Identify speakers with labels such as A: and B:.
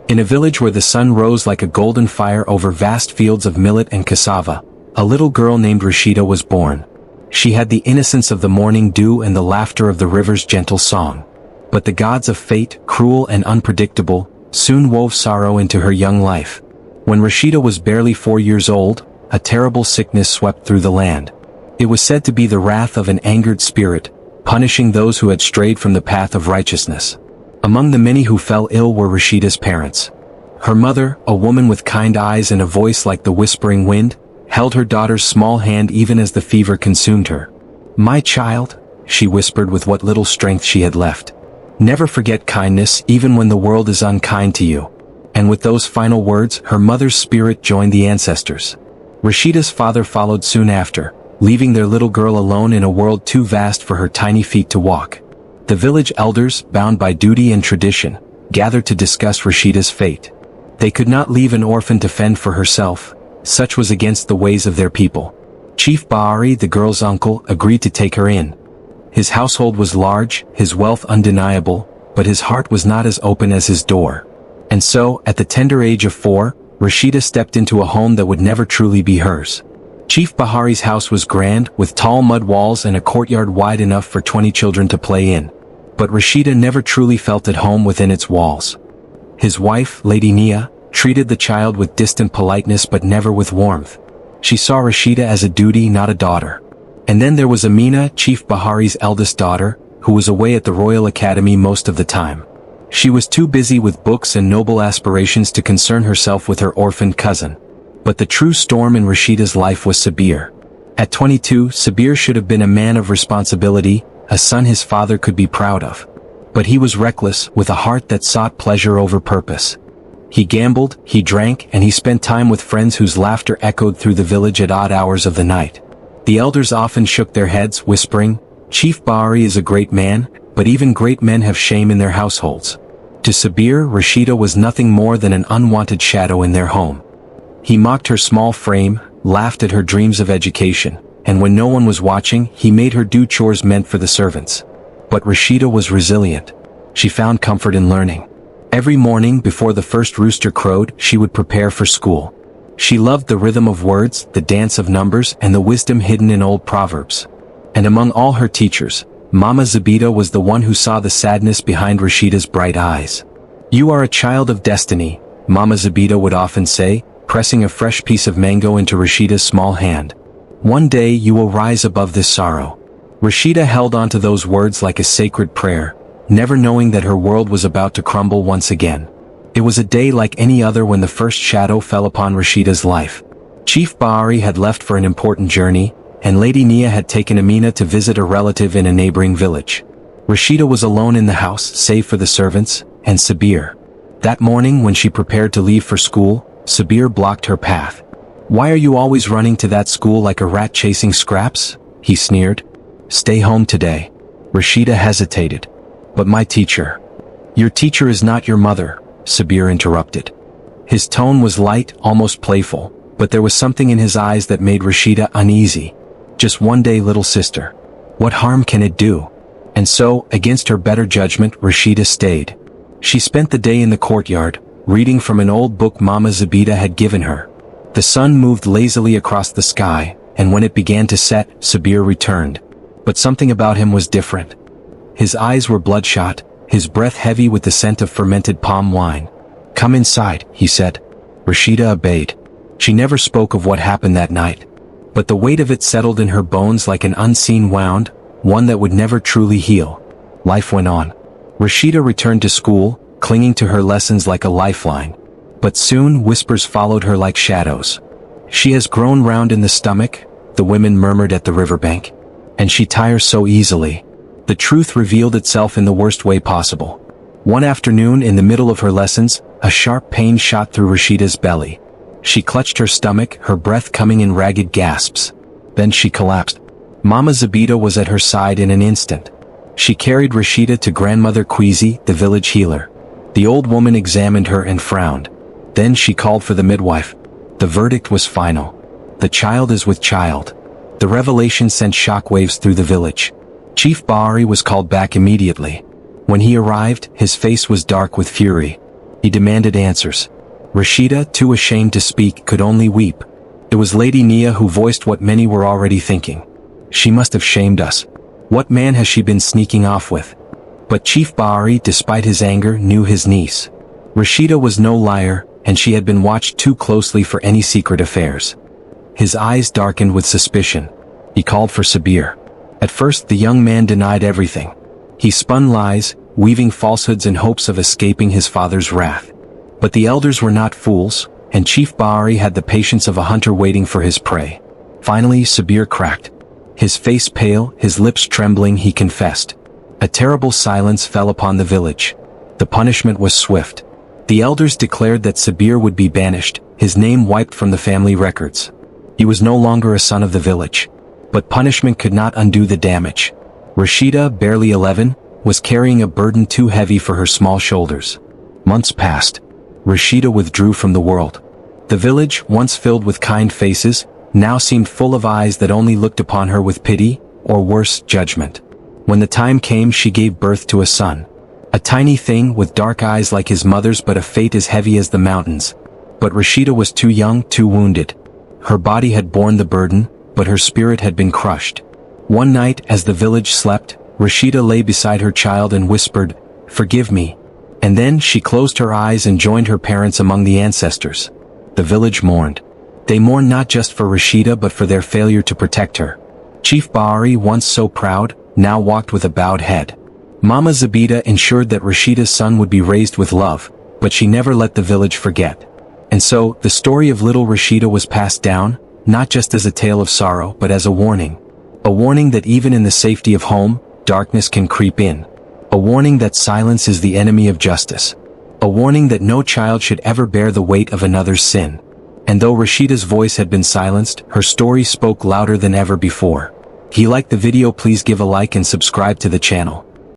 A: In a village where the sun rose like a golden fire over vast fields of millet and cassava, a little girl named Rashida was born. She had the innocence of the morning dew and the laughter of the river's gentle song. But the gods of fate, cruel and unpredictable, soon wove sorrow into her young life. When Rashida was barely 4 years old, a terrible sickness swept through the land. It was said to be the wrath of an angered spirit, punishing those who had strayed from the path of righteousness. Among the many who fell ill were Rashida's parents. Her mother, a woman with kind eyes and a voice like the whispering wind, held her daughter's small hand even as the fever consumed her. "My child," she whispered with what little strength she had left. "Never forget kindness even when the world is unkind to you." And with those final words, her mother's spirit joined the ancestors. Rashida's father followed soon after, leaving their little girl alone in a world too vast for her tiny feet to walk. The village elders, bound by duty and tradition, gathered to discuss Rashida's fate. They could not leave an orphan to fend for herself, such was against the ways of their people. Chief Bahari, the girl's uncle, agreed to take her in. His household was large, his wealth undeniable, but his heart was not as open as his door. And so, at the tender age of 4, Rashida stepped into a home that would never truly be hers. Chief Bahari's house was grand, with tall mud walls and a courtyard wide enough for 20 children to play in. But Rashida never truly felt at home within its walls. His wife, Lady Nia, treated the child with distant politeness but never with warmth. She saw Rashida as a duty, not a daughter. And then there was Amina, Chief Bahari's eldest daughter, who was away at the Royal Academy most of the time. She was too busy with books and noble aspirations to concern herself with her orphaned cousin. But the true storm in Rashida's life was Sabir. At 22, Sabir should have been a man of responsibility, a son his father could be proud of. But he was reckless, with a heart that sought pleasure over purpose. He gambled, he drank, and he spent time with friends whose laughter echoed through the village at odd hours of the night. The elders often shook their heads, whispering, "Chief Bahari is a great man, but even great men have shame in their households." To Sabir, Rashida was nothing more than an unwanted shadow in their home. He mocked her small frame, laughed at her dreams of education, and when no one was watching, he made her do chores meant for the servants. But Rashida was resilient. She found comfort in learning. Every morning before the first rooster crowed, she would prepare for school. She loved the rhythm of words, the dance of numbers, and the wisdom hidden in old proverbs. And among all her teachers, Mama Zabita was the one who saw the sadness behind Rashida's bright eyes. "You are a child of destiny," Mama Zabita would often say, pressing a fresh piece of mango into Rashida's small hand. "One day you will rise above this sorrow." Rashida held on to those words like a sacred prayer, never knowing that her world was about to crumble once again. It was a day like any other when the first shadow fell upon Rashida's life. Chief Bahari had left for an important journey, and Lady Nia had taken Amina to visit a relative in a neighboring village. Rashida was alone in the house, save for the servants, and Sabir. That morning when she prepared to leave for school, Sabir blocked her path. "Why are you always running to that school like a rat chasing scraps?" he sneered. "Stay home today." Rashida hesitated. "But my teacher." "Your teacher is not your mother," Sabir interrupted. His tone was light, almost playful, but there was something in his eyes that made Rashida uneasy. "Just one day, little sister. What harm can it do?" And so, against her better judgment, Rashida stayed. She spent the day in the courtyard, reading from an old book Mama Zabita had given her. The sun moved lazily across the sky, and when it began to set, Sabir returned. But something about him was different. His eyes were bloodshot, his breath heavy with the scent of fermented palm wine. "Come inside," he said. Rashida obeyed. She never spoke of what happened that night. But the weight of it settled in her bones like an unseen wound, one that would never truly heal. Life went on. Rashida returned to school, clinging to her lessons like a lifeline. But soon whispers followed her like shadows. "She has grown round in the stomach," the women murmured at the riverbank. "And she tires so easily." The truth revealed itself in the worst way possible. One afternoon in the middle of her lessons, a sharp pain shot through Rashida's belly. She clutched her stomach, her breath coming in ragged gasps. Then she collapsed. Mama Zabita was at her side in an instant. She carried Rashida to Grandmother Queasy, the village healer. The old woman examined her and frowned. Then she called for the midwife. The verdict was final. The child is with child. The revelation sent shockwaves through the village. Chief Bahari was called back immediately. When he arrived, his face was dark with fury. He demanded answers. Rashida, too ashamed to speak, could only weep. It was Lady Nia who voiced what many were already thinking. She must have shamed us. What man has she been sneaking off with? But Chief Bahari, despite his anger, knew his niece. Rashida was no liar, and she had been watched too closely for any secret affairs. His eyes darkened with suspicion. He called for Sabir. At first the young man denied everything. He spun lies, weaving falsehoods in hopes of escaping his father's wrath. But the elders were not fools, and Chief Bahari had the patience of a hunter waiting for his prey. Finally Sabir cracked. His face pale, his lips trembling, he confessed. A terrible silence fell upon the village. The punishment was swift. The elders declared that Sabir would be banished, his name wiped from the family records. He was no longer a son of the village. But punishment could not undo the damage. Rashida, barely 11, was carrying a burden too heavy for her small shoulders. Months passed. Rashida withdrew from the world. The village, once filled with kind faces, now seemed full of eyes that only looked upon her with pity, or worse, judgment. When the time came, she gave birth to a son. A tiny thing with dark eyes like his mother's, but a fate as heavy as the mountains. But Rashida was too young, too wounded. Her body had borne the burden, but her spirit had been crushed. One night, as the village slept, Rashida lay beside her child and whispered, "Forgive me." And then she closed her eyes and joined her parents among the ancestors. The village mourned. They mourned not just for Rashida but for their failure to protect her. Chief Bahari, once so proud, now walked with a bowed head. Mama Zabida ensured that Rashida's son would be raised with love, but she never let the village forget. And so, the story of little Rashida was passed down, not just as a tale of sorrow but as a warning. A warning that even in the safety of home, darkness can creep in. A warning that silence is the enemy of justice. A warning that no child should ever bear the weight of another's sin. And though Rashida's voice had been silenced, her story spoke louder than ever before. If you liked the video, please give a like and subscribe to the channel.